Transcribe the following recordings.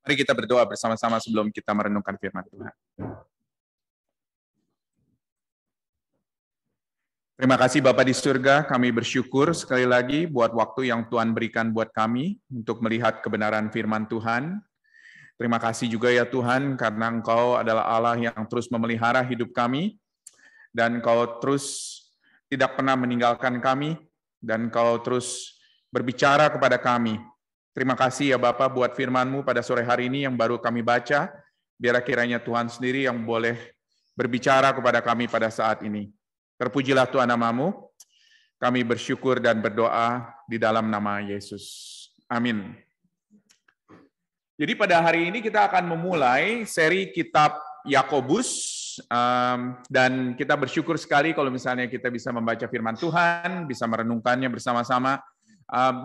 Mari kita berdoa bersama-sama sebelum kita merenungkan firman Tuhan. Terima kasih Bapa di surga, kami bersyukur sekali lagi buat waktu yang Tuhan berikan buat kami untuk melihat kebenaran firman Tuhan. Terima kasih juga ya Tuhan, karena Engkau adalah Allah yang terus memelihara hidup kami, dan Engkau terus tidak pernah meninggalkan kami, dan Engkau terus berbicara kepada kami. Terima kasih ya Bapa buat firman-Mu pada sore hari ini yang baru kami baca, biar kiranya Tuhan sendiri yang boleh berbicara kepada kami pada saat ini. Terpujilah Tuhan nama-Mu, kami bersyukur dan berdoa di dalam nama Yesus. Amin. Jadi pada hari ini kita akan memulai seri kitab Yakobus, dan kita bersyukur sekali kalau misalnya kita bisa membaca firman Tuhan, bisa merenungkannya bersama-sama.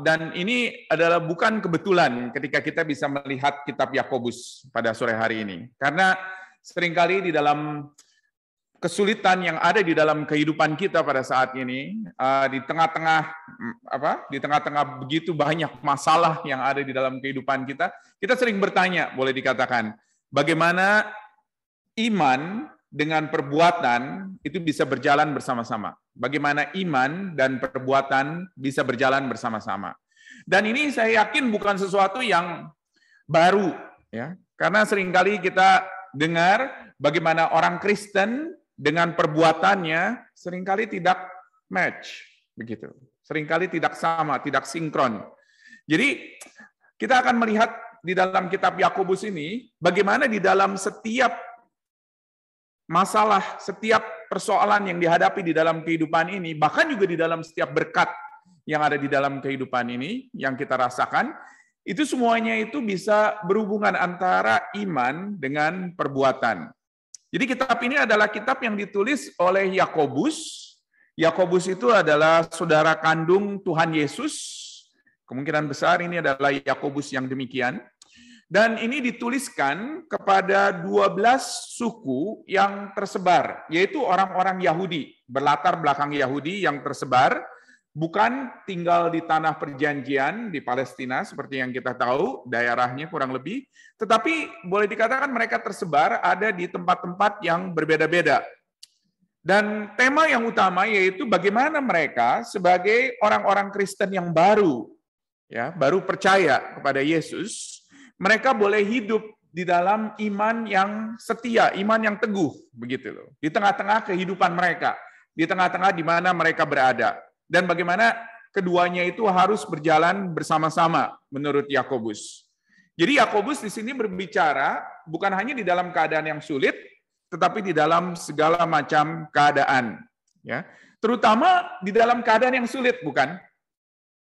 Dan ini adalah bukan kebetulan ketika kita bisa melihat kitab Yakobus pada sore hari ini. Karena seringkali di dalam kesulitan yang ada di dalam kehidupan kita pada saat ini, di tengah-tengah begitu banyak masalah yang ada di dalam kehidupan kita, kita sering bertanya, boleh dikatakan, bagaimana iman dengan perbuatan itu bisa berjalan bersama-sama. Bagaimana iman dan perbuatan bisa berjalan bersama-sama. Dan ini saya yakin bukan sesuatu yang baru, ya. Karena seringkali kita dengar bagaimana orang Kristen dengan perbuatannya seringkali tidak match, begitu. Seringkali tidak sama, tidak sinkron. Jadi kita akan melihat di dalam kitab Yakobus ini bagaimana di dalam setiap masalah, setiap persoalan yang dihadapi di dalam kehidupan ini, bahkan juga di dalam setiap berkat yang ada di dalam kehidupan ini, yang kita rasakan, itu semuanya itu bisa berhubungan antara iman dengan perbuatan. Jadi kitab ini adalah kitab yang ditulis oleh Yakobus. Yakobus itu adalah saudara kandung Tuhan Yesus. Kemungkinan besar ini adalah Yakobus yang demikian. Dan ini dituliskan kepada 12 suku yang tersebar, yaitu orang-orang Yahudi, berlatar belakang Yahudi yang tersebar, bukan tinggal di tanah perjanjian di Palestina, seperti yang kita tahu, daerahnya kurang lebih, tetapi boleh dikatakan mereka tersebar ada di tempat-tempat yang berbeda-beda. Dan tema yang utama yaitu bagaimana mereka sebagai orang-orang Kristen yang baru, ya, baru percaya kepada Yesus, mereka boleh hidup di dalam iman yang setia, iman yang teguh, begitu loh. Di tengah-tengah kehidupan mereka, di tengah-tengah di mana mereka berada, dan bagaimana keduanya itu harus berjalan bersama-sama menurut Yakobus. Jadi Yakobus di sini berbicara bukan hanya di dalam keadaan yang sulit, tetapi di dalam segala macam keadaan, ya. Terutama di dalam keadaan yang sulit, bukan?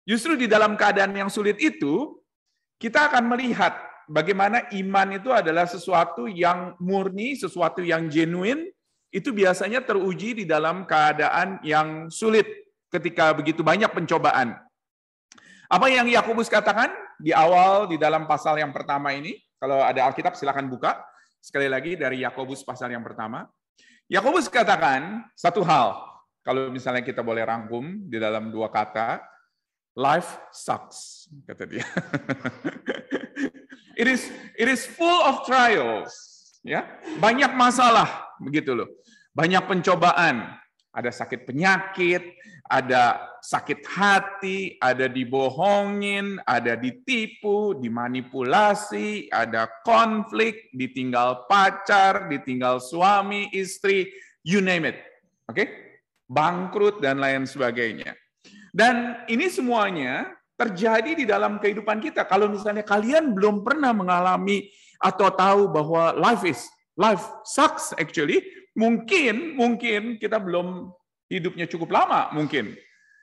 Justru di dalam keadaan yang sulit itu kita akan melihat bagaimana iman itu adalah sesuatu yang murni, sesuatu yang genuine, itu biasanya teruji di dalam keadaan yang sulit ketika begitu banyak pencobaan. Apa yang Yakobus katakan di awal di dalam pasal yang pertama ini, kalau ada Alkitab silakan buka, sekali lagi dari Yakobus pasal yang pertama. Yakobus katakan satu hal, kalau misalnya kita boleh rangkum di dalam 2 kata, life sucks, kata dia. It is full of trials, ya. Banyak masalah, begitu loh. Banyak pencobaan, ada sakit penyakit, ada sakit hati, ada dibohongin, ada ditipu, dimanipulasi, ada konflik, ditinggal pacar, ditinggal suami, istri, you name it. Oke? Bangkrut dan lain sebagainya. Dan ini semuanya terjadi di dalam kehidupan kita. Kalau misalnya kalian belum pernah mengalami atau tahu bahwa life sucks actually, mungkin kita belum hidupnya cukup lama mungkin.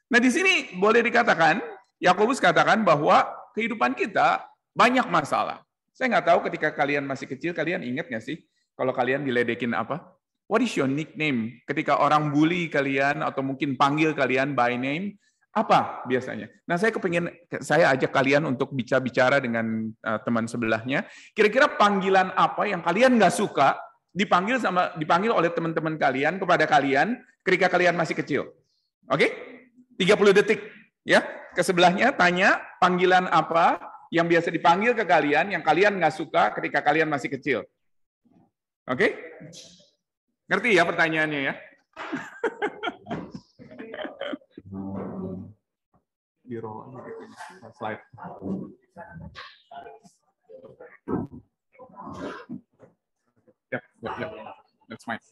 Nah, di sini boleh dikatakan, Yakobus katakan bahwa kehidupan kita banyak masalah. Saya nggak tahu ketika kalian masih kecil, kalian ingat nggak sih kalau kalian diledekin apa? What is your nickname? Ketika orang bully kalian atau mungkin panggil kalian by name, apa biasanya? Nah, saya ajak kalian untuk bicara dengan teman sebelahnya. Kira-kira panggilan apa yang kalian nggak suka dipanggil oleh teman-teman kalian kepada kalian ketika kalian masih kecil? Oke? 30 detik, ya. Ke sebelahnya tanya panggilan apa yang biasa dipanggil ke kalian, yang kalian nggak suka ketika kalian masih kecil? Oke? Ngerti ya pertanyaannya ya? Di roll slide. Yep. That's fine.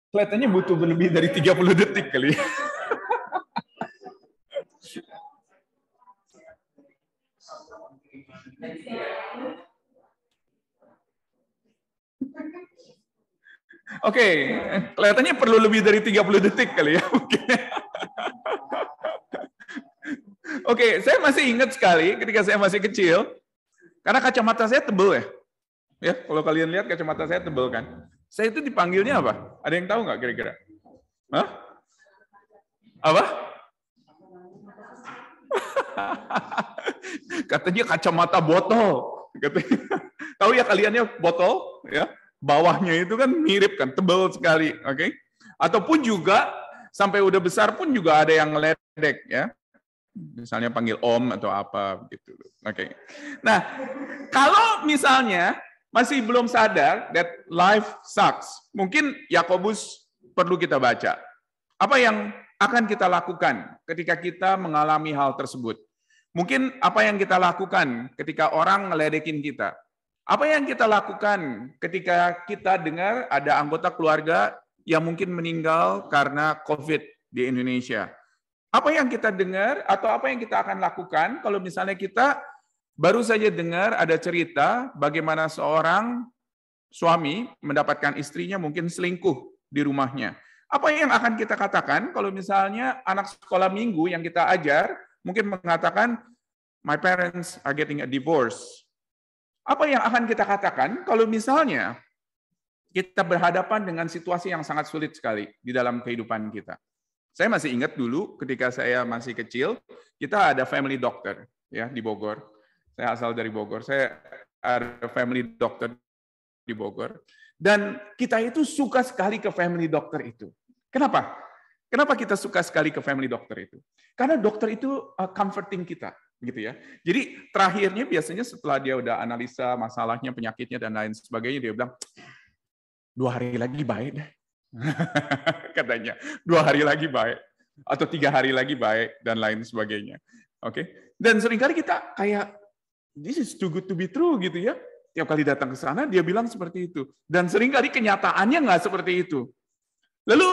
Kelihatannya butuh lebih dari 30 detik kali. Oke, kelihatannya perlu lebih dari 30 detik kali ya. Oke, saya masih ingat sekali ketika saya masih kecil, karena kacamata saya tebal ya. Ya, kalau kalian lihat kacamata saya tebal kan. Saya itu dipanggilnya apa? Ada yang tahu nggak kira-kira? Hah? Apa? Katanya kacamata botol. Tahu ya kaliannya botol? Ya, bawahnya itu kan mirip kan, tebal sekali, oke? Ataupun juga sampai udah besar pun juga ada yang ngeledek ya. Misalnya panggil om atau apa gitu. Oke. Nah, kalau misalnya masih belum sadar that life sucks, mungkin Yakobus perlu kita baca. Apa yang akan kita lakukan ketika kita mengalami hal tersebut? Mungkin apa yang kita lakukan ketika orang ngeledekin kita? Apa yang kita lakukan ketika kita dengar ada anggota keluarga yang mungkin meninggal karena COVID di Indonesia? Apa yang kita dengar atau apa yang kita akan lakukan kalau misalnya kita baru saja dengar ada cerita bagaimana seorang suami mendapatkan istrinya mungkin selingkuh di rumahnya. Apa yang akan kita katakan kalau misalnya anak sekolah minggu yang kita ajar mungkin mengatakan, my parents are getting a divorce. Apa yang akan kita katakan kalau misalnya kita berhadapan dengan situasi yang sangat sulit sekali di dalam kehidupan kita? Saya masih ingat dulu ketika saya masih kecil, kita ada family doctor ya di Bogor. Saya asal dari Bogor. Saya ada family doctor di Bogor. Dan kita itu suka sekali ke family doctor itu. Kenapa? Kenapa kita suka sekali ke family doctor itu? Karena dokter itu comforting kita, gitu ya. Jadi terakhirnya biasanya setelah dia udah analisa masalahnya, penyakitnya dan lain sebagainya, dia bilang 2 hari lagi baik deh. Katanya 2 hari lagi baik atau 3 hari lagi baik dan lain sebagainya. Oke. Dan seringkali kita kayak this is too good to be true gitu ya. Tiap kali datang ke sana dia bilang seperti itu. Dan seringkali kenyataannya nggak seperti itu. Lalu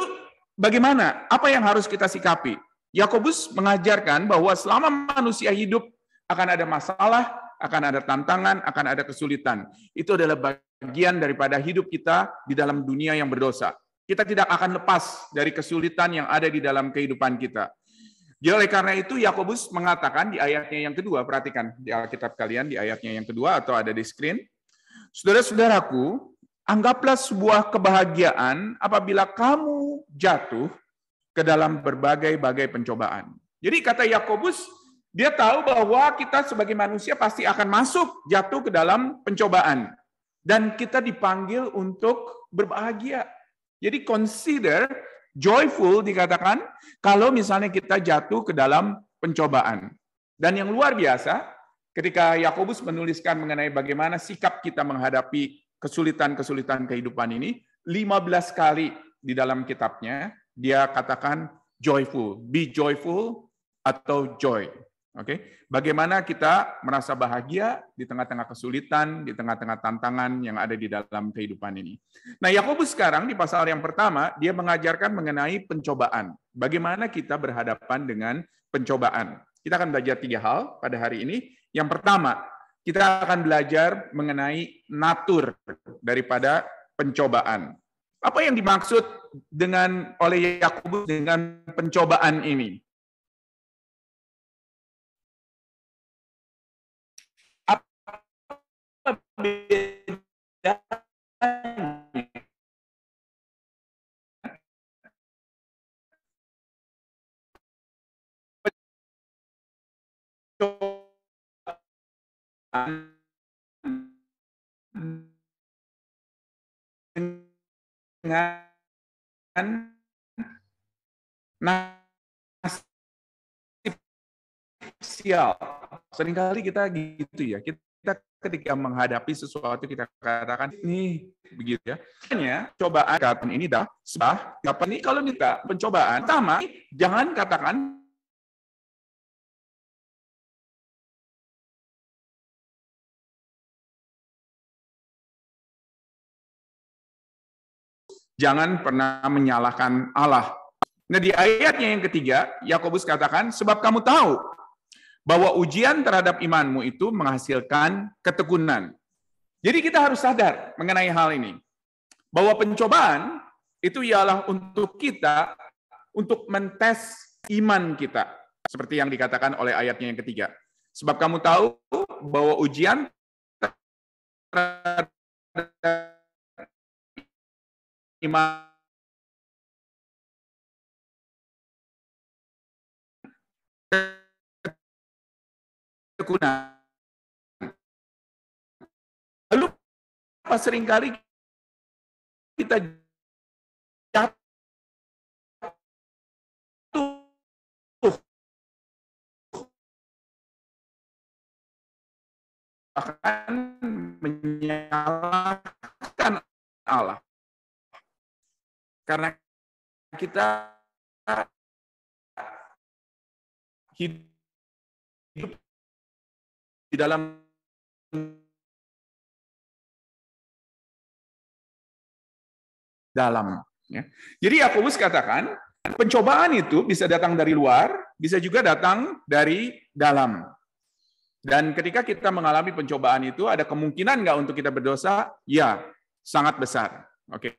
bagaimana? Apa yang harus kita sikapi? Yakobus mengajarkan bahwa selama manusia hidup akan ada masalah, akan ada tantangan, akan ada kesulitan. Itu adalah bagian daripada hidup kita di dalam dunia yang berdosa. Kita tidak akan lepas dari kesulitan yang ada di dalam kehidupan kita. Jadi oleh karena itu Yakobus mengatakan di ayatnya yang kedua, perhatikan di Alkitab kalian di ayatnya yang kedua atau ada di screen. Saudara-saudaraku, anggaplah sebuah kebahagiaan apabila kamu jatuh ke dalam berbagai-bagai pencobaan. Jadi kata Yakobus, dia tahu bahwa kita sebagai manusia pasti akan masuk jatuh ke dalam pencobaan. Dan kita dipanggil untuk berbahagia. Jadi consider joyful dikatakan kalau misalnya kita jatuh ke dalam pencobaan. Dan yang luar biasa, ketika Yakobus menuliskan mengenai bagaimana sikap kita menghadapi kesulitan-kesulitan kehidupan ini, 15 kali di dalam kitabnya, dia katakan joyful, be joyful atau joy. Oke, bagaimana kita merasa bahagia di tengah-tengah kesulitan, di tengah-tengah tantangan yang ada di dalam kehidupan ini. Nah, Yakobus sekarang di pasal yang pertama, dia mengajarkan mengenai pencobaan. Bagaimana kita berhadapan dengan pencobaan. Kita akan belajar 3 hal pada hari ini. Yang pertama, kita akan belajar mengenai natur daripada pencobaan. Apa yang dimaksud oleh Yakobus dengan pencobaan ini? Dengan nasib sial. Seringkali kita gitu ya. Kita ketika menghadapi sesuatu kita katakan nih begitu ya. Hanya cobaan kata ini dah sebab apa nih kalau minta pencobaan pertama jangan katakan jangan pernah menyalahkan Allah. Nah, di ayatnya yang ketiga, Yakobus katakan, sebab kamu tahu bahwa ujian terhadap imanmu itu menghasilkan ketekunan. Jadi kita harus sadar mengenai hal ini. Bahwa pencobaan itu ialah untuk kita, untuk mentes iman kita. Seperti yang dikatakan oleh ayatnya yang ketiga. Sebab kamu tahu bahwa ujian terhadap iman ketekunan. Lalu apa seringkali kita jatuh akan menyalahkan Allah. Karena kita hidup di dalam ya. Jadi Yakobus katakan pencobaan itu bisa datang dari luar, bisa juga datang dari dalam. Dan ketika kita mengalami pencobaan itu ada kemungkinan nggak untuk kita berdosa? Ya, sangat besar. Oke.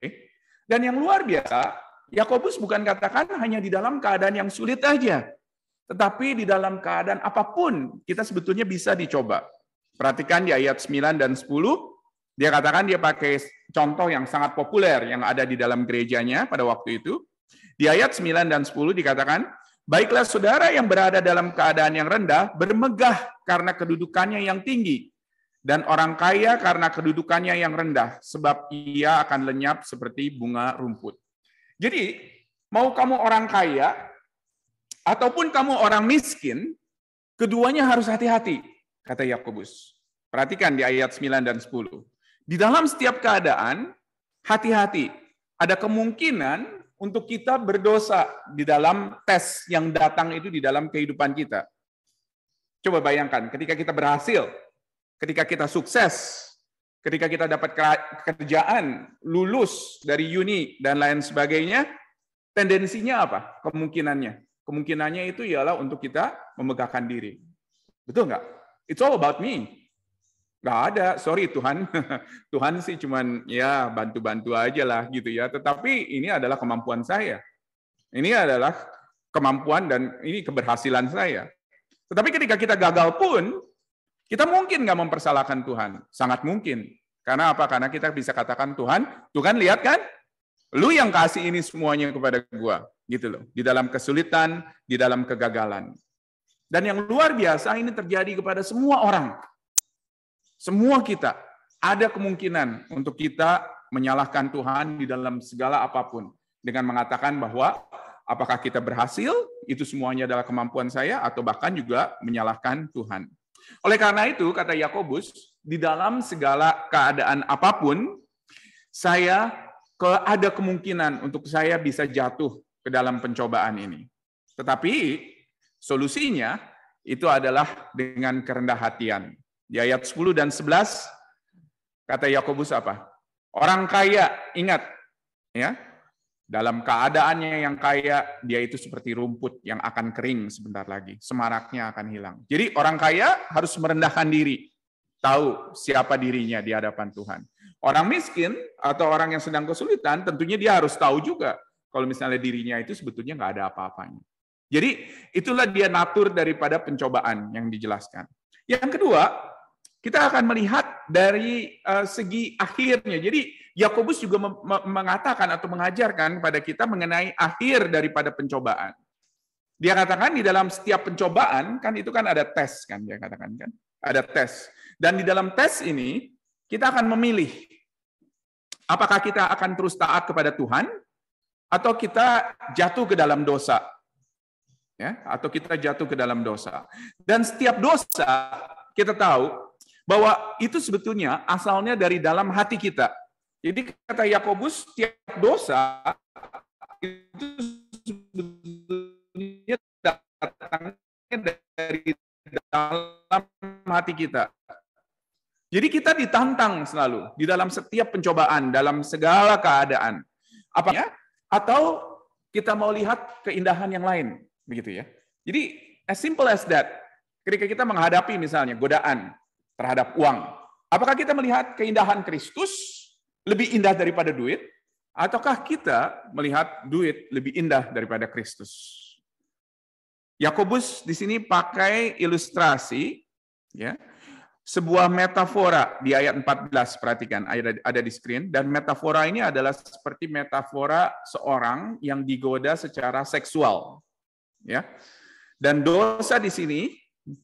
Dan yang luar biasa, Yakobus bukan katakan hanya di dalam keadaan yang sulit aja. Tetapi di dalam keadaan apapun, kita sebetulnya bisa dicoba. Perhatikan di ayat 9 dan 10, dia katakan dia pakai contoh yang sangat populer yang ada di dalam gerejanya pada waktu itu. Di ayat 9 dan 10 dikatakan, baiklah saudara yang berada dalam keadaan yang rendah, bermegah karena kedudukannya yang tinggi. Dan orang kaya karena kedudukannya yang rendah, sebab ia akan lenyap seperti bunga rumput. Jadi, mau kamu orang kaya, ataupun kamu orang miskin, keduanya harus hati-hati, kata Yakobus. Perhatikan di ayat 9 dan 10. Di dalam setiap keadaan, hati-hati. Ada kemungkinan untuk kita berdosa di dalam tes yang datang itu di dalam kehidupan kita. Coba bayangkan, ketika kita berhasil, ketika kita sukses, ketika kita dapat kerjaan, lulus dari uni, dan lain sebagainya, tendensinya apa? Kemungkinannya itu ialah untuk kita memegahkan diri. Betul nggak? It's all about me. Nggak ada, sorry Tuhan. Tuhan sih cuman ya bantu-bantu aja lah gitu ya. Tetapi ini adalah kemampuan saya. Ini adalah kemampuan dan ini keberhasilan saya. Tetapi ketika kita gagal pun, kita mungkin nggak mempersalahkan Tuhan. Sangat mungkin. Karena apa? Karena kita bisa katakan Tuhan lihat kan? Lu yang kasih ini semuanya kepada gua. Gitu loh. Di dalam kesulitan, di dalam kegagalan. Dan yang luar biasa ini terjadi kepada semua orang. Semua kita ada kemungkinan untuk kita menyalahkan Tuhan di dalam segala apapun. Dengan mengatakan bahwa apakah kita berhasil, itu semuanya adalah kemampuan saya, atau bahkan juga menyalahkan Tuhan. Oleh karena itu, kata Yakobus, di dalam segala keadaan apapun, ada kemungkinan untuk saya bisa jatuh ke dalam pencobaan ini. Tetapi solusinya itu adalah dengan kerendah hatian. Di ayat 10 dan 11, kata Yakobus apa? Orang kaya, ingat, ya, dalam keadaannya yang kaya, dia itu seperti rumput yang akan kering sebentar lagi. Semaraknya akan hilang. Jadi orang kaya harus merendahkan diri. Tahu siapa dirinya di hadapan Tuhan. Orang miskin atau orang yang sedang kesulitan, tentunya dia harus tahu juga kalau misalnya dirinya itu sebetulnya nggak ada apa-apanya. Jadi itulah dia natur daripada pencobaan yang dijelaskan. Yang kedua, kita akan melihat dari segi akhirnya. Jadi Yakobus juga mengatakan atau mengajarkan kepada kita mengenai akhir daripada pencobaan. Dia katakan di dalam setiap pencobaan, kan itu kan ada tes, kan dia katakan kan, ada tes. Dan di dalam tes ini kita akan memilih apakah kita akan terus taat kepada Tuhan atau kita jatuh ke dalam dosa. Ya, atau kita jatuh ke dalam dosa. Dan setiap dosa kita tahu bahwa itu sebetulnya asalnya dari dalam hati kita. Jadi kata Yakobus, setiap dosa itu sebetulnya datangnya dari dalam hati kita. Jadi kita ditantang selalu di dalam setiap pencobaan, dalam segala keadaan. Apanya? Atau kita mau lihat keindahan yang lain. Begitu ya. Jadi as simple as that. Ketika kita menghadapi misalnya godaan terhadap uang, apakah kita melihat keindahan Kristus lebih indah daripada duit, ataukah kita melihat duit lebih indah daripada Kristus? Yakobus di sini pakai ilustrasi, ya, sebuah metafora di ayat 14, perhatikan, ada di screen, dan metafora ini adalah seperti metafora seorang yang digoda secara seksual. Ya, dan dosa di sini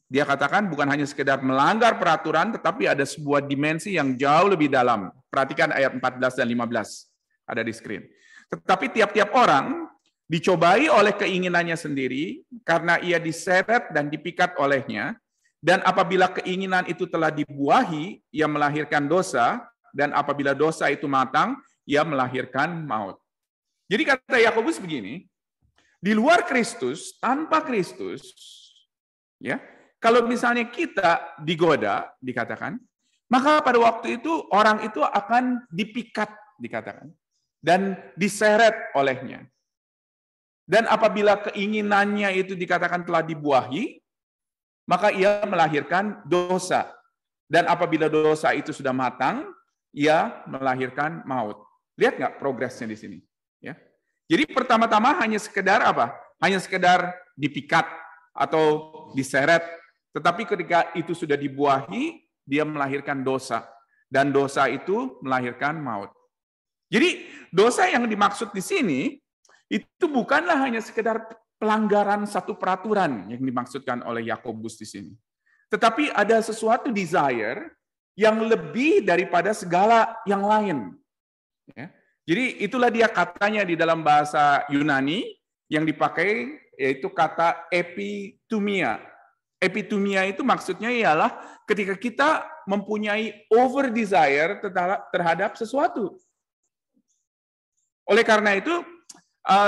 dia katakan bukan hanya sekedar melanggar peraturan, tetapi ada sebuah dimensi yang jauh lebih dalam. Perhatikan ayat 14 dan 15 ada di screen. Tetapi tiap-tiap orang dicobai oleh keinginannya sendiri karena ia diseret dan dipikat olehnya. Dan apabila keinginan itu telah dibuahi, ia melahirkan dosa. Dan apabila dosa itu matang, ia melahirkan maut. Jadi kata Yakobus begini. Di luar Kristus, tanpa Kristus, ya, kalau misalnya kita digoda, dikatakan, maka pada waktu itu orang itu akan dipikat, dikatakan, dan diseret olehnya. Dan apabila keinginannya itu dikatakan telah dibuahi, maka ia melahirkan dosa. Dan apabila dosa itu sudah matang, ia melahirkan maut. Lihat nggak progresnya di sini? Ya. Jadi pertama-tama hanya sekedar apa? Hanya sekedar dipikat atau diseret. Tetapi ketika itu sudah dibuahi, dia melahirkan dosa. Dan dosa itu melahirkan maut. Jadi dosa yang dimaksud di sini, itu bukanlah hanya sekedar pelanggaran satu peraturan yang dimaksudkan oleh Yakobus di sini. Tetapi ada sesuatu desire yang lebih daripada segala yang lain. Ya. Jadi itulah dia katanya di dalam bahasa Yunani yang dipakai yaitu kata epitumia. Epitumia itu maksudnya ialah ketika kita mempunyai over desire terhadap sesuatu. Oleh karena itu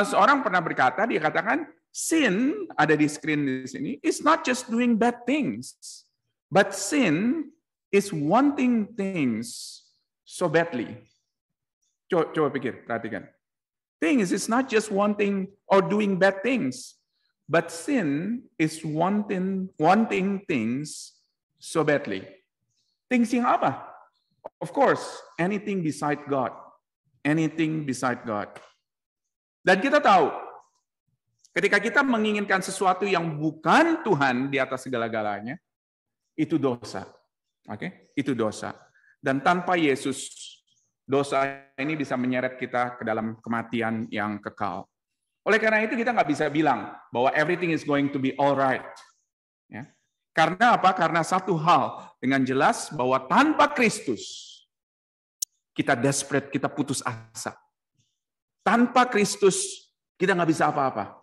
seorang pernah berkata, dia katakan sin, ada di screen di sini, is not just doing bad things, but sin is wanting things so badly. Coba pikir, perhatikan. Things is not just wanting or doing bad things, but sin is wanting things so badly. Things yang apa? Of course, anything beside God. Anything beside God. Dan kita tahu, ketika kita menginginkan sesuatu yang bukan Tuhan di atas segala-galanya, itu dosa. Oke? Itu dosa. Dan tanpa Yesus, dosa ini bisa menyeret kita ke dalam kematian yang kekal. Oleh karena itu kita nggak bisa bilang bahwa everything is going to be alright. Ya. Karena apa? Karena satu hal dengan jelas bahwa tanpa Kristus kita desperate, kita putus asa. Tanpa Kristus kita nggak bisa apa-apa.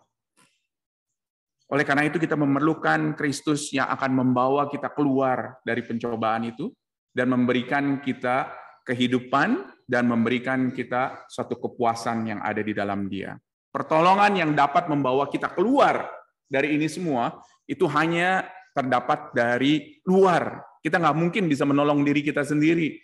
Oleh karena itu kita memerlukan Kristus yang akan membawa kita keluar dari pencobaan itu dan memberikan kita kehidupan dan memberikan kita suatu kepuasan yang ada di dalam Dia. Pertolongan yang dapat membawa kita keluar dari ini semua itu hanya terdapat dari luar. Kita nggak mungkin bisa menolong diri kita sendiri.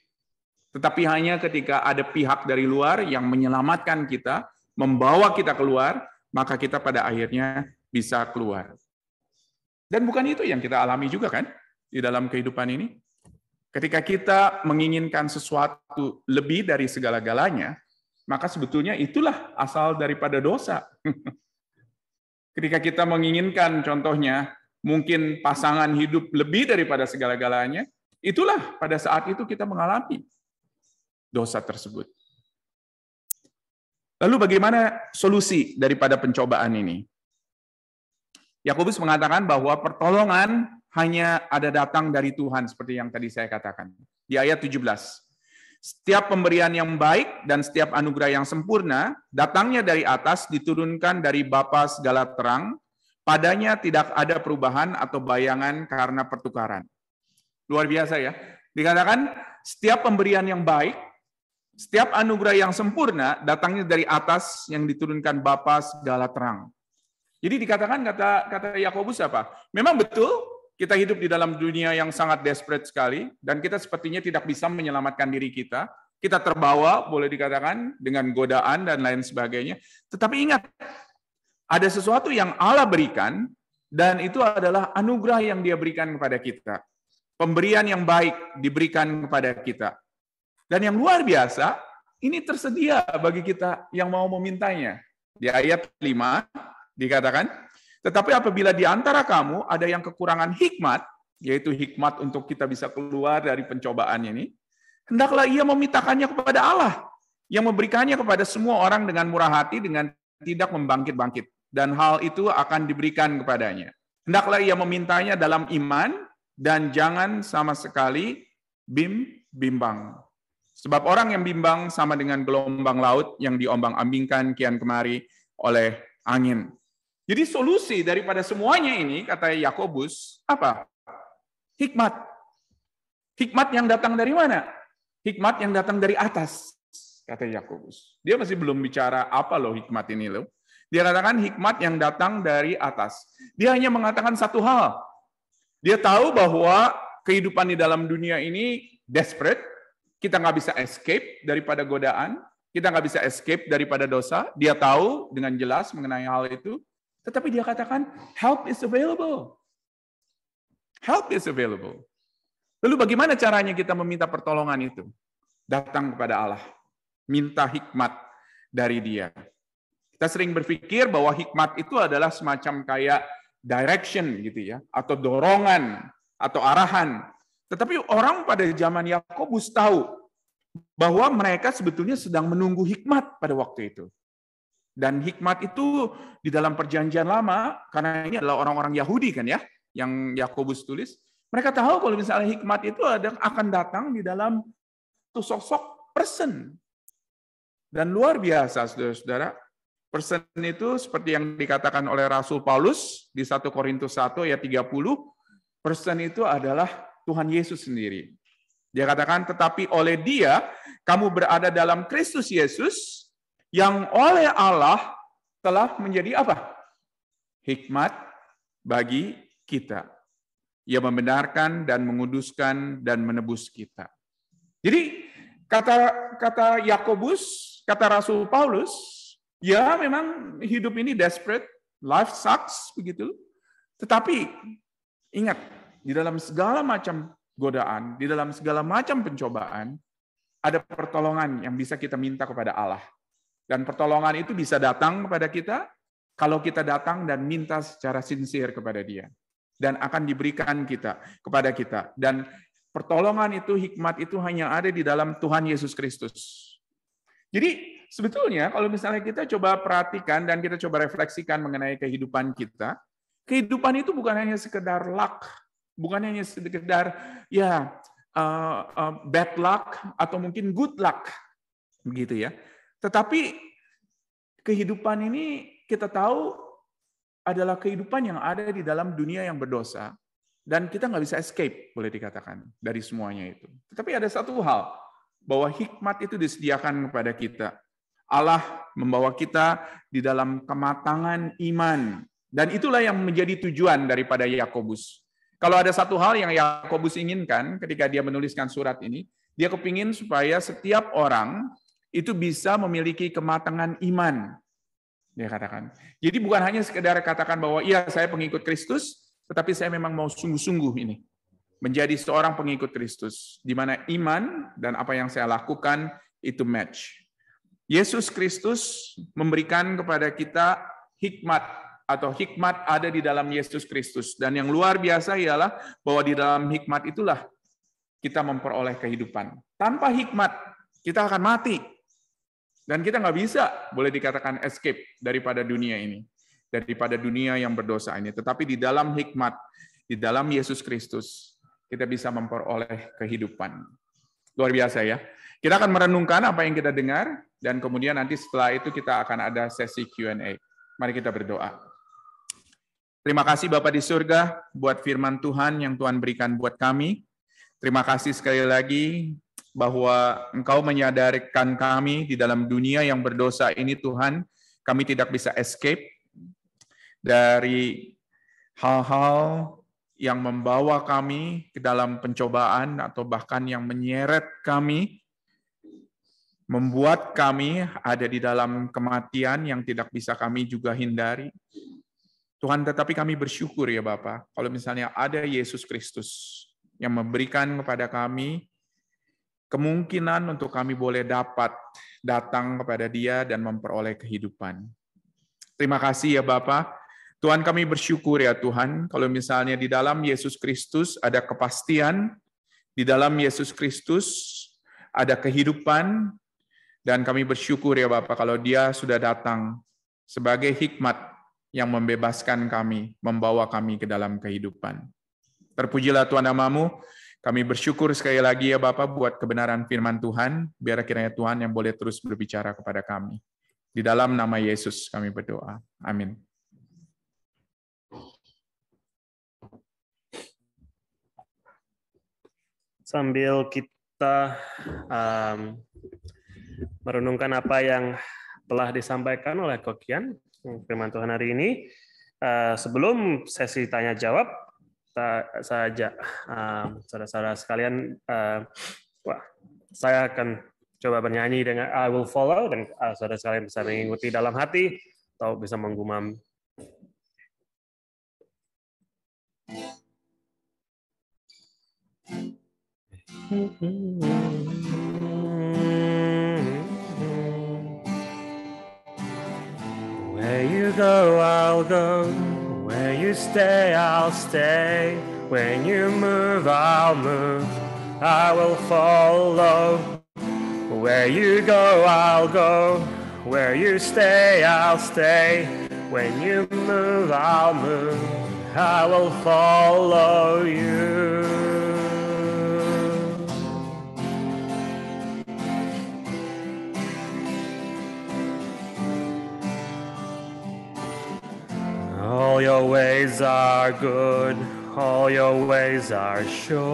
Tetapi hanya ketika ada pihak dari luar yang menyelamatkan kita, membawa kita keluar, maka kita pada akhirnya bisa keluar. Dan bukan itu yang kita alami juga kan di dalam kehidupan ini. Ketika kita menginginkan sesuatu lebih dari segala-galanya, maka sebetulnya itulah asal daripada dosa. Ketika kita menginginkan contohnya mungkin pasangan hidup lebih daripada segala-galanya, itulah pada saat itu kita mengalami dosa tersebut. Lalu bagaimana solusi daripada pencobaan ini? Yakobus mengatakan bahwa pertolongan hanya ada datang dari Tuhan, seperti yang tadi saya katakan. Di ayat 17. Setiap pemberian yang baik dan setiap anugerah yang sempurna, datangnya dari atas, diturunkan dari Bapa segala terang, padanya tidak ada perubahan atau bayangan karena pertukaran. Luar biasa ya. Dikatakan setiap pemberian yang baik, setiap anugerah yang sempurna, datangnya dari atas yang diturunkan Bapa segala terang. Jadi dikatakan kata Yakobus apa? Memang betul kita hidup di dalam dunia yang sangat desperate sekali, dan kita sepertinya tidak bisa menyelamatkan diri kita. Kita terbawa, boleh dikatakan, dengan godaan dan lain sebagainya. Tetapi ingat, ada sesuatu yang Allah berikan, dan itu adalah anugerah yang Dia berikan kepada kita. Pemberian yang baik diberikan kepada kita. Dan yang luar biasa, ini tersedia bagi kita yang mau memintanya. Di ayat 5 dikatakan, tetapi apabila di antara kamu ada yang kekurangan hikmat, yaitu hikmat untuk kita bisa keluar dari pencobaan ini, hendaklah ia memintakannya kepada Allah, yang memberikannya kepada semua orang dengan murah hati, dengan tidak membangkit-bangkit. Dan hal itu akan diberikan kepadanya. Hendaklah ia memintanya dalam iman, dan jangan sama sekali bimbang. Sebab orang yang bimbang sama dengan gelombang laut yang diombang-ambingkan kian kemari oleh angin. Jadi solusi daripada semuanya ini, kata Yakobus, apa? Hikmat. Hikmat yang datang dari mana? Hikmat yang datang dari atas, kata Yakobus. Dia masih belum bicara apa loh hikmat ini loh. Dia katakan hikmat yang datang dari atas. Dia hanya mengatakan satu hal. Dia tahu bahwa kehidupan di dalam dunia ini desperate. Kita nggak bisa escape daripada godaan. Kita nggak bisa escape daripada dosa. Dia tahu dengan jelas mengenai hal itu. Tetapi dia katakan, help is available. Help is available. Lalu bagaimana caranya kita meminta pertolongan itu? Datang kepada Allah. Minta hikmat dari Dia. Kita sering berpikir bahwa hikmat itu adalah semacam kayak direction gitu ya, atau dorongan, atau arahan. Tetapi orang pada zaman Yakobus tahu bahwa mereka sebetulnya sedang menunggu hikmat pada waktu itu. Dan hikmat itu di dalam perjanjian lama, karena ini adalah orang-orang Yahudi kan ya, yang Yakobus tulis, mereka tahu kalau misalnya hikmat itu akan datang di dalam sosok person. Dan luar biasa, saudara-saudara, person itu seperti yang dikatakan oleh Rasul Paulus di 1 Korintus 1 ayat 30, person itu adalah Tuhan Yesus sendiri. Dia katakan, tetapi oleh Dia, kamu berada dalam Kristus Yesus, yang oleh Allah telah menjadi apa? Hikmat bagi kita. Ia membenarkan dan menguduskan dan menebus kita. Jadi kata Yakobus, kata Rasul Paulus, ya memang hidup ini desperate, life sucks begitu. Tetapi ingat, di dalam segala macam godaan, di dalam segala macam pencobaan, ada pertolongan yang bisa kita minta kepada Allah. Dan pertolongan itu bisa datang kepada kita kalau kita datang dan minta secara sincere kepada Dia. Dan akan diberikan kepada kita. Dan pertolongan itu, hikmat itu hanya ada di dalam Tuhan Yesus Kristus. Jadi sebetulnya kalau misalnya kita coba perhatikan dan kita coba refleksikan mengenai kehidupan kita, kehidupan itu bukan hanya sekedar luck, bukan hanya sekedar bad luck atau mungkin good luck, begitu ya. Tetapi kehidupan ini kita tahu adalah kehidupan yang ada di dalam dunia yang berdosa, dan kita nggak bisa escape, boleh dikatakan, dari semuanya itu. Tetapi ada satu hal, bahwa hikmat itu disediakan kepada kita. Allah membawa kita di dalam kematangan iman, dan itulah yang menjadi tujuan daripada Yakobus. Kalau ada satu hal yang Yakobus inginkan ketika dia menuliskan surat ini, dia kepingin supaya setiap orang itu bisa memiliki kematangan iman. Dia katakan. Jadi bukan hanya sekedar katakan bahwa iya saya pengikut Kristus, tetapi saya memang mau sungguh-sungguh ini menjadi seorang pengikut Kristus, di mana iman dan apa yang saya lakukan itu match. Yesus Kristus memberikan kepada kita hikmat, atau hikmat ada di dalam Yesus Kristus. Dan yang luar biasa ialah bahwa di dalam hikmat itulah kita memperoleh kehidupan. Tanpa hikmat, kita akan mati. Dan kita nggak bisa, boleh dikatakan escape daripada dunia ini. Daripada dunia yang berdosa ini. Tetapi di dalam hikmat, di dalam Yesus Kristus, kita bisa memperoleh kehidupan. Luar biasa ya. Kita akan merenungkan apa yang kita dengar, dan kemudian nanti setelah itu kita akan ada sesi Q&A. Mari kita berdoa. Terima kasih Bapa di surga buat firman Tuhan yang Tuhan berikan buat kami. Terima kasih sekali lagi bahwa Engkau menyadarkan kami di dalam dunia yang berdosa ini Tuhan, kami tidak bisa escape dari hal-hal yang membawa kami ke dalam pencobaan atau bahkan yang menyeret kami, membuat kami ada di dalam kematian yang tidak bisa kami juga hindari. Tuhan, tetapi kami bersyukur ya Bapa, kalau misalnya ada Yesus Kristus yang memberikan kepada kami kemungkinan untuk kami boleh dapat datang kepada Dia dan memperoleh kehidupan. Terima kasih ya Bapa. Tuhan, kami bersyukur ya Tuhan, kalau misalnya di dalam Yesus Kristus ada kepastian, di dalam Yesus Kristus ada kehidupan, dan kami bersyukur ya Bapa kalau Dia sudah datang sebagai hikmat yang membebaskan kami, membawa kami ke dalam kehidupan. Terpujilah Tuhan nama-Mu, kami bersyukur sekali lagi ya Bapa buat kebenaran firman Tuhan, biar kiranya Tuhan yang boleh terus berbicara kepada kami. Di dalam nama Yesus kami berdoa. Amin. Sambil kita merenungkan apa yang telah disampaikan oleh Kokian, firman Tuhan hari ini, sebelum sesi tanya jawab, saya ajak saudara-saudara sekalian, saya akan coba bernyanyi dengan I Will Follow, dan saudara sekalian bisa mengikuti dalam hati atau bisa menggumam. Where you go, I'll go. Where you stay, I'll stay. When you move, I'll move. I will follow. Where you go, I'll go. Where you stay, I'll stay. When you move, I'll move. I will follow you. All your ways are good, all your ways are sure.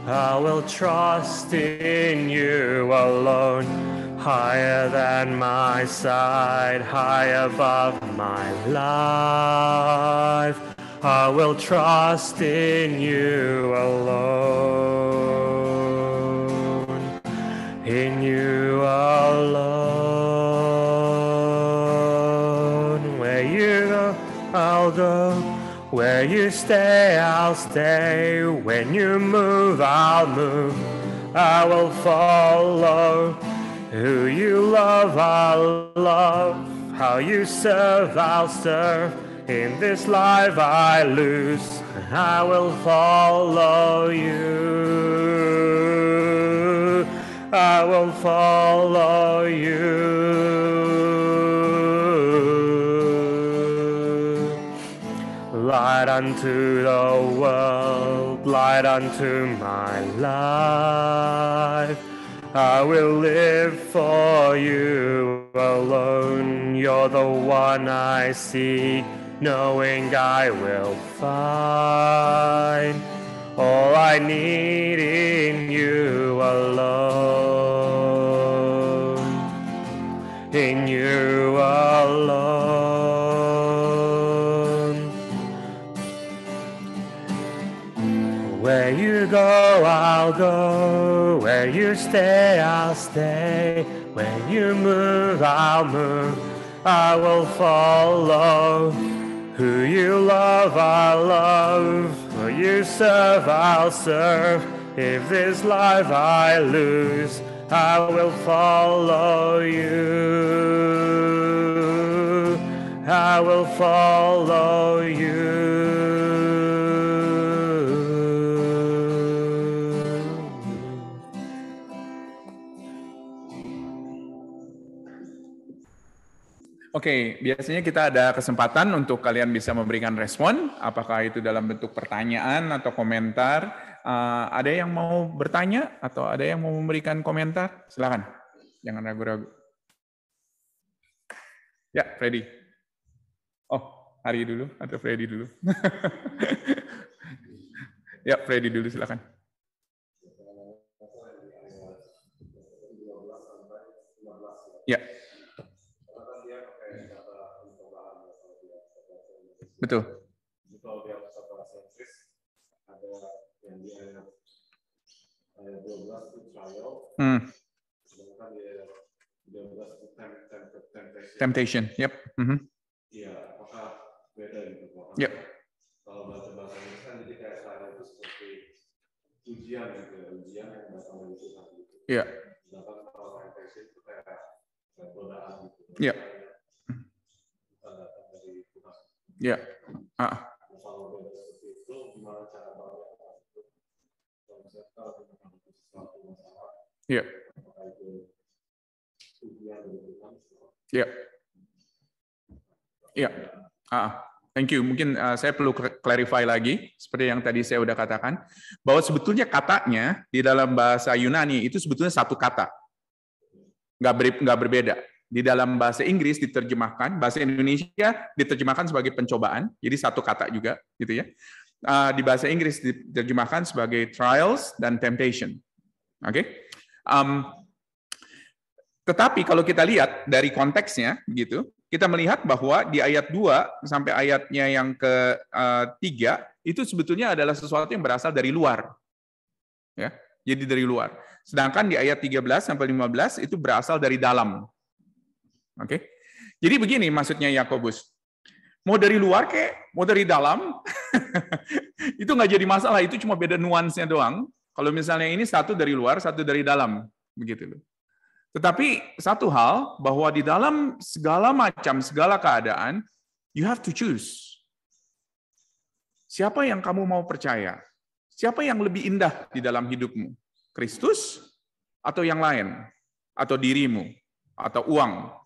I will trust in you alone, higher than my side, high above my life. I will trust in you alone, in you alone. I'll go. Where you stay, I'll stay. When you move, I'll move. I will follow. Who you love, I'll love. How you serve, I'll serve. In this life I lose, I will follow you. I will follow you. Light unto the world, light unto my life. I will live for you alone. You're the one I seek, knowing I will find all I need in you alone. In you alone. Where you go, I'll go. Where you stay, I'll stay. When you move, I'll move. I will follow. Who you love, I'll love. Who you serve, I'll serve. If this life I lose, I will follow you. I will follow you. Oke, biasanya kita ada kesempatan untuk kalian bisa memberikan respon, apakah itu dalam bentuk pertanyaan atau komentar. Ada yang mau bertanya atau ada yang mau memberikan komentar? Silakan, jangan ragu-ragu. Ya, Freddy. Oh, Hari dulu atau Freddy dulu? Ya, Freddy dulu, silakan. Ya. Betul. Kalau dia bahasa Inggris ada yang di ayat 12 itu trial, sedangkan di ayat 12 itu temptation. Yep. Iya, apakah beda gitu? Yep. Kalau bahasa Inggris kan jadi kayak trial itu seperti ujian gitu, ujian yang datang dari Tuhan gitu. Iya. Sedangkan kalau temptation itu kayak godaan gitu. Iya. Bukan datang dari Tuhan. Ya, ya, ya, ya. Thank you. Mungkin saya perlu clarify lagi, seperti yang tadi saya udah katakan, bahwa sebetulnya katanya di dalam bahasa Yunani itu sebetulnya satu kata, nggak berbeda. Di dalam bahasa Inggris diterjemahkan, bahasa Indonesia diterjemahkan sebagai pencobaan, jadi satu kata juga, gitu ya. Di bahasa Inggris diterjemahkan sebagai trials dan temptation. Oke. Tetapi kalau kita lihat dari konteksnya, gitu, kita melihat bahwa di ayat 2 sampai ayatnya yang ke-3 itu sebetulnya adalah sesuatu yang berasal dari luar, ya. Jadi dari luar. Sedangkan di ayat 13 sampai 15 itu berasal dari dalam. Oke, jadi begini maksudnya Yakobus. Mau dari luar kek, mau dari dalam, itu nggak jadi masalah. Itu cuma beda nuansnya doang. Kalau misalnya ini satu dari luar, satu dari dalam, begitu loh. Tetapi satu hal bahwa di dalam segala keadaan, you have to choose. Siapa yang kamu mau percaya? Siapa yang lebih indah di dalam hidupmu? Kristus atau yang lain? Atau dirimu? Atau uang?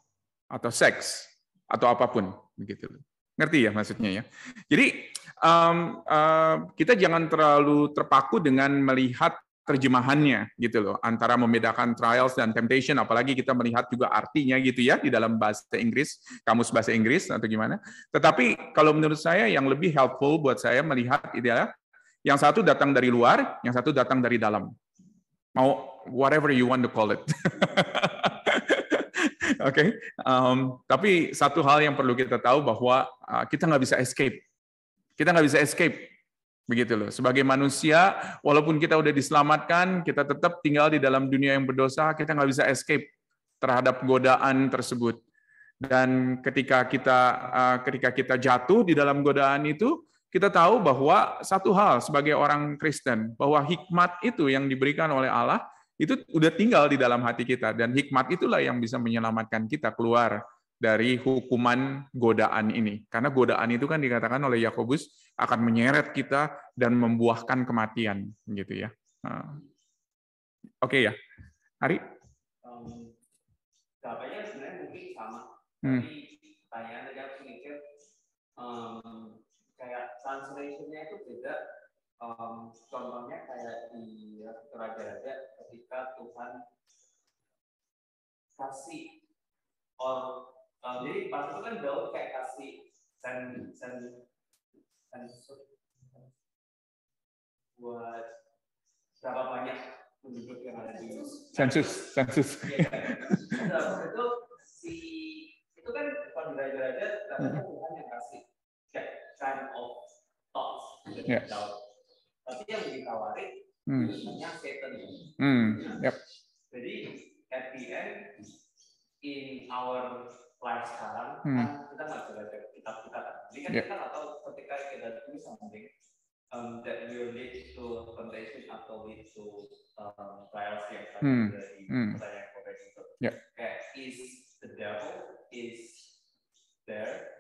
Atau seks, atau apapun, begitu. Ngerti ya maksudnya ya? Jadi kita jangan terlalu terpaku dengan melihat terjemahannya, gitu loh, antara membedakan trials dan temptation, apalagi kita melihat juga artinya gitu ya di dalam bahasa Inggris, kamus bahasa Inggris atau gimana. Tetapi kalau menurut saya yang lebih helpful buat saya melihat adalah yang satu datang dari luar, yang satu datang dari dalam. Mau whatever you want to call it. Oke, tapi satu hal yang perlu kita tahu bahwa kita nggak bisa escape. Kita nggak bisa escape, begitu loh. Sebagai manusia, walaupun kita udah diselamatkan, kita tetap tinggal di dalam dunia yang berdosa, kita nggak bisa escape terhadap godaan tersebut. Dan ketika kita jatuh di dalam godaan itu, kita tahu bahwa satu hal sebagai orang Kristen, bahwa hikmat itu yang diberikan oleh Allah, itu udah tinggal di dalam hati kita, dan hikmat itulah yang bisa menyelamatkan kita keluar dari hukuman godaan ini. Karena godaan itu kan dikatakan oleh Yakobus akan menyeret kita dan membuahkan kematian, gitu ya. Oke ya, Hari? Jawabannya sebenarnya mungkin sama, tapi pertanyaan tadi aku mikir kayak translation-nya itu beda. Contohnya kayak di Raja-Raja ketika Tuhan kasih jadi pas itu kan Daud kayak kasih buat berapa banyak penduduk yang ada di sensus. Ya, itu kan kalau di Raja-Raja katanya Tuhan yang kasih kayak kind of thoughts dari Daud. Tapi yang ditawarin hanya Satan. Yep. Jadi at the end in our life sekarang kan kita nggak bisa baca kitab-kitab. Jadi kan kita nggak tahu ketika kita do something that will lead to temptation atau lead to trials yang tadi dari pertanyaan konkret itu. Kayak is the devil is there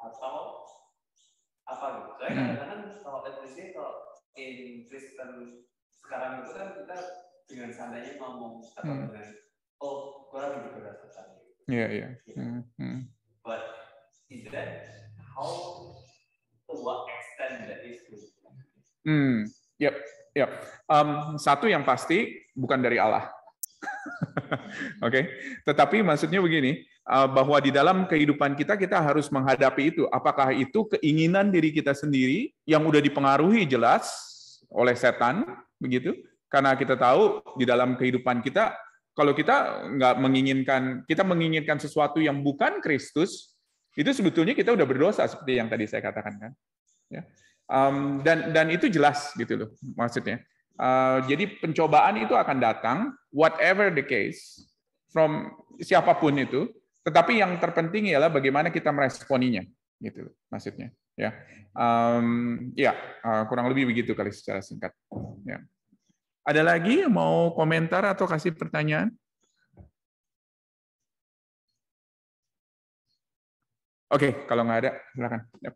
atau apa gitu. Soalnya kadang-kadang kalau in Kristen sekarang itu kan kita dengan sandanya ngomong atau dengan gue lagi digoda setan. But is that how to what extent that is true? Yep. Satu yang pasti bukan dari Allah. Oke. Tetapi maksudnya begini, bahwa di dalam kehidupan kita harus menghadapi itu. Apakah itu keinginan diri kita sendiri yang udah dipengaruhi jelas oleh setan, begitu? Karena kita tahu di dalam kehidupan kita, kalau kita nggak menginginkan sesuatu yang bukan Kristus, itu sebetulnya kita udah berdosa seperti yang tadi saya katakan kan. Ya. Dan itu jelas gitu loh maksudnya. Jadi pencobaan itu akan datang, whatever the case, from siapapun itu. Tetapi yang terpenting ialah bagaimana kita meresponinya, gitu maksudnya. Ya, kurang lebih begitu kali secara singkat. Ya. Ada lagi yang mau komentar atau kasih pertanyaan? Oke, kalau nggak ada, silakan. Yep.